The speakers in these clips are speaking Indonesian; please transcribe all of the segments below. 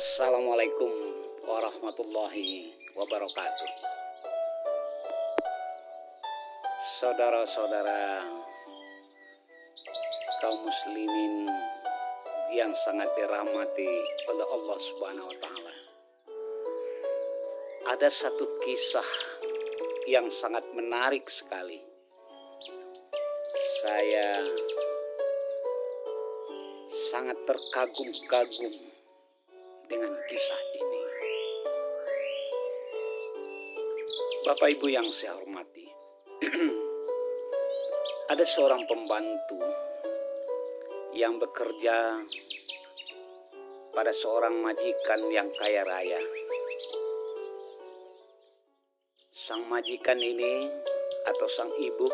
Assalamualaikum warahmatullahi wabarakatuh. Saudara-saudara kaum muslimin yang sangat dirahmati oleh Allah Subhanahu wa taala. Ada satu kisah yang sangat menarik sekali. Saya sangat terkagum-kagum dengan kisah ini. Bapak Ibu yang saya hormati, ada seorang pembantu yang bekerja pada seorang majikan yang kaya raya. Sang majikan ini atau sang ibu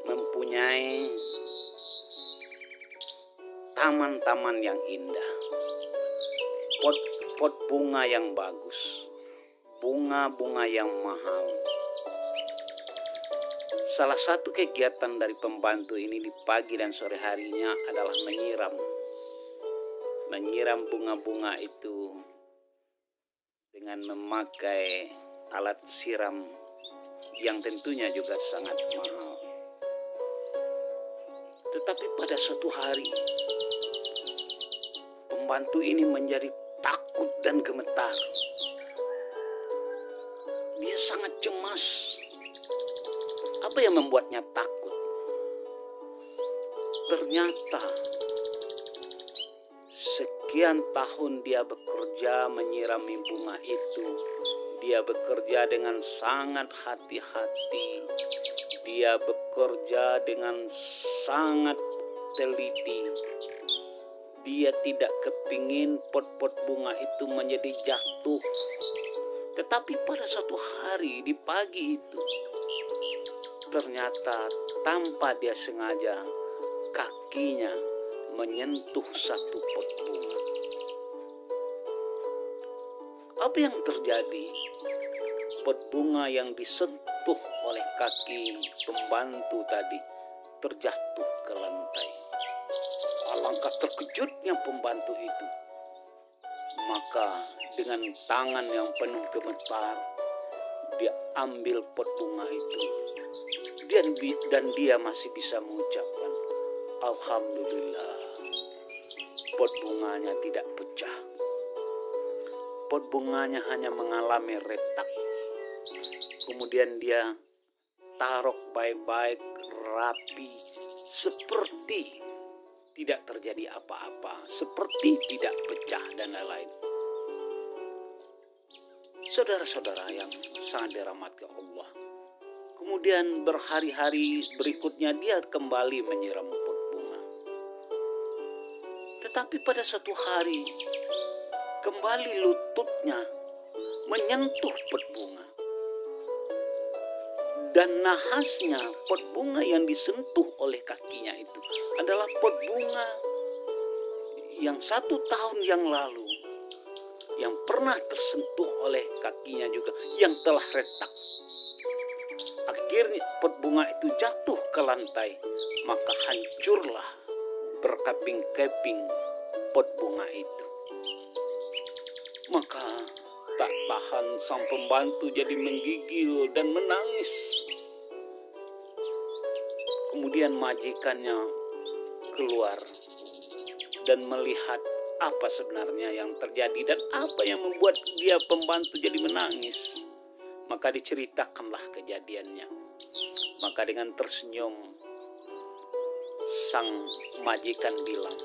mempunyai taman-taman yang indah, pot bunga yang bagus, bunga-bunga yang mahal. Salah satu kegiatan dari pembantu ini di pagi dan sore harinya adalah menyiram bunga-bunga itu dengan memakai alat siram yang tentunya juga sangat mahal. Tetapi pada suatu hari pembantu ini menjadi takut dan gemetar. Dia sangat cemas. Apa yang membuatnya takut? Ternyata sekian tahun dia bekerja menyirami bunga itu. Dia bekerja dengan sangat hati-hati. Dia bekerja dengan sangat teliti. Dia tidak kepingin pot-pot bunga itu menjadi jatuh. Tetapi pada suatu hari di pagi itu, ternyata tanpa dia sengaja kakinya menyentuh satu pot bunga. Apa yang terjadi? Pot bunga yang disentuh oleh kaki pembantu tadi terjatuh ke lantai. Alangkah terkejutnya pembantu itu. Maka dengan tangan yang penuh gemetar, dia ambil pot bunga itu. Dan dia masih bisa mengucapkan, Alhamdulillah, pot bunganya tidak pecah. Pot bunganya hanya mengalami retak. Kemudian dia taruh baik-baik, rapi, seperti tidak terjadi apa-apa, seperti tidak pecah dan lain-lain. Saudara-saudara yang sangat dirahmati Allah, kemudian berhari-hari berikutnya dia kembali menyiram pot bunga. Tetapi pada suatu hari kembali lututnya menyentuh pot bunga. Dan nahasnya pot bunga yang disentuh oleh kakinya itu adalah pot bunga yang 1 tahun yang lalu yang pernah tersentuh oleh kakinya juga yang telah retak. Akhirnya pot bunga itu jatuh ke lantai, maka hancurlah berkeping-keping pot bunga itu. Maka tak tahan sang pembantu jadi menggigil dan menangis. Kemudian majikannya keluar dan melihat apa sebenarnya yang terjadi dan apa yang membuat dia pembantu jadi menangis. Maka diceritakanlah kejadiannya. Maka dengan tersenyum sang majikan bilang,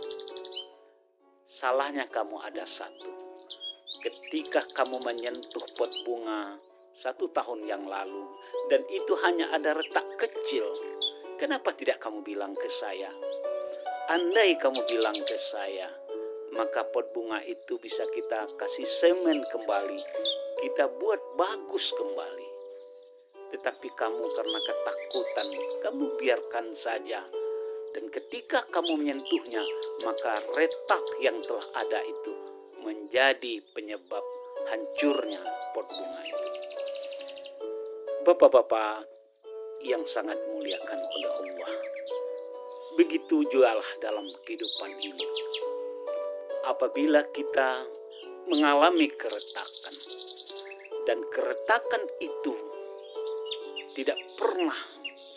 salahnya kamu ada satu. Ketika kamu menyentuh pot bunga 1 tahun yang lalu dan itu hanya ada retak kecil, kenapa tidak kamu bilang ke saya? Andai kamu bilang ke saya, maka pot bunga itu bisa kita kasih semen kembali, kita buat bagus kembali. Tetapi kamu karena ketakutan, kamu biarkan saja. Dan ketika kamu menyentuhnya, maka retak yang telah ada itu menjadi penyebab hancurnya pot bunga itu. Bapak-bapak yang sangat muliakan oleh Allah, begitu jualah dalam kehidupan ini. Apabila kita mengalami keretakan. Dan keretakan itu tidak pernah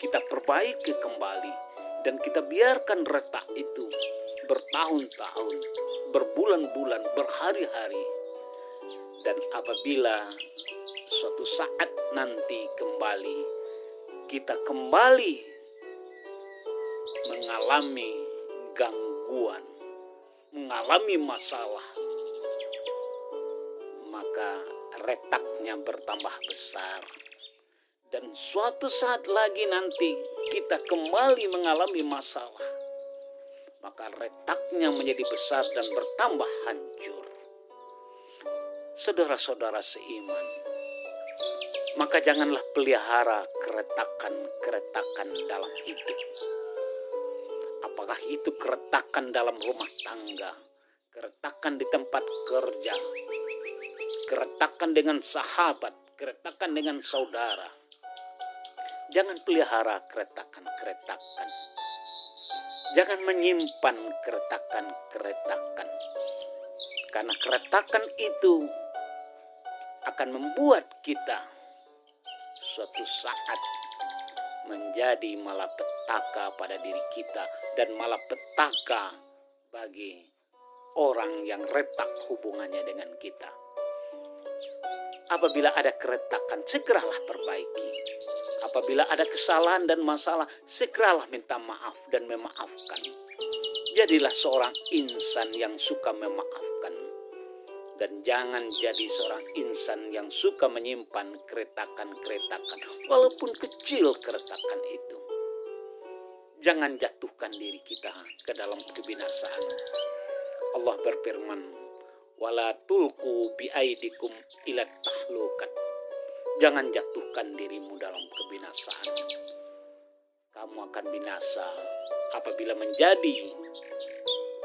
kita perbaiki kembali. Dan kita biarkan retak itu bertahun-tahun, berbulan-bulan, berhari-hari. Dan apabila suatu saat nanti kita kembali mengalami gangguan, mengalami masalah, maka retaknya bertambah besar. Dan suatu saat lagi nanti kita kembali mengalami masalah, maka retaknya menjadi besar dan bertambah hancur. Saudara-saudara seiman, maka janganlah pelihara keretakan-keretakan dalam hidup. Apakah itu keretakan dalam rumah tangga, keretakan di tempat kerja, keretakan dengan sahabat, keretakan dengan saudara. Jangan pelihara keretakan-keretakan. Jangan menyimpan keretakan-keretakan. Karena keretakan itu akan membuat kita suatu saat menjadi malapetaka pada diri kita dan malapetaka bagi orang yang retak hubungannya dengan kita. Apabila ada keretakan, segeralah perbaiki. Apabila ada kesalahan dan masalah, segeralah minta maaf dan memaafkan. Jadilah seorang insan yang suka memaafkan. Dan jangan jadi seorang insan yang suka menyimpan keretakan-keretakan, walaupun kecil keretakan itu. Jangan jatuhkan diri kita ke dalam kebinasaan. Allah berfirman, "Wala tulqu biaidikum ila tahlukat." Jangan jatuhkan dirimu dalam kebinasaan. Kamu akan binasa apabila menjadi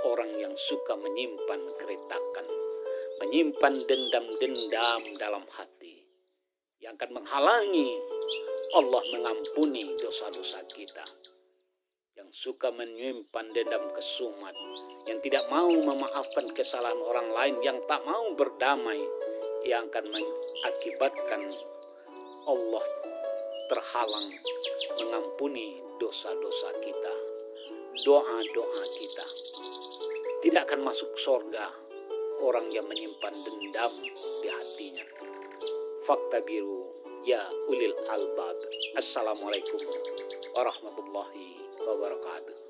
orang yang suka menyimpan keretakan, menyimpan dendam-dendam dalam hati yang akan menghalangi Allah mengampuni dosa-dosa kita. Yang suka menyimpan dendam kesumat, yang tidak mau memaafkan kesalahan orang lain, yang tak mau berdamai, yang akan mengakibatkan Allah terhalang mengampuni dosa-dosa kita, doa-doa kita. Tidak akan masuk surga orang yang menyimpan dendam di hatinya. Faktabiru ya ulil albab. Assalamualaikum warahmatullahi wabarakatuh.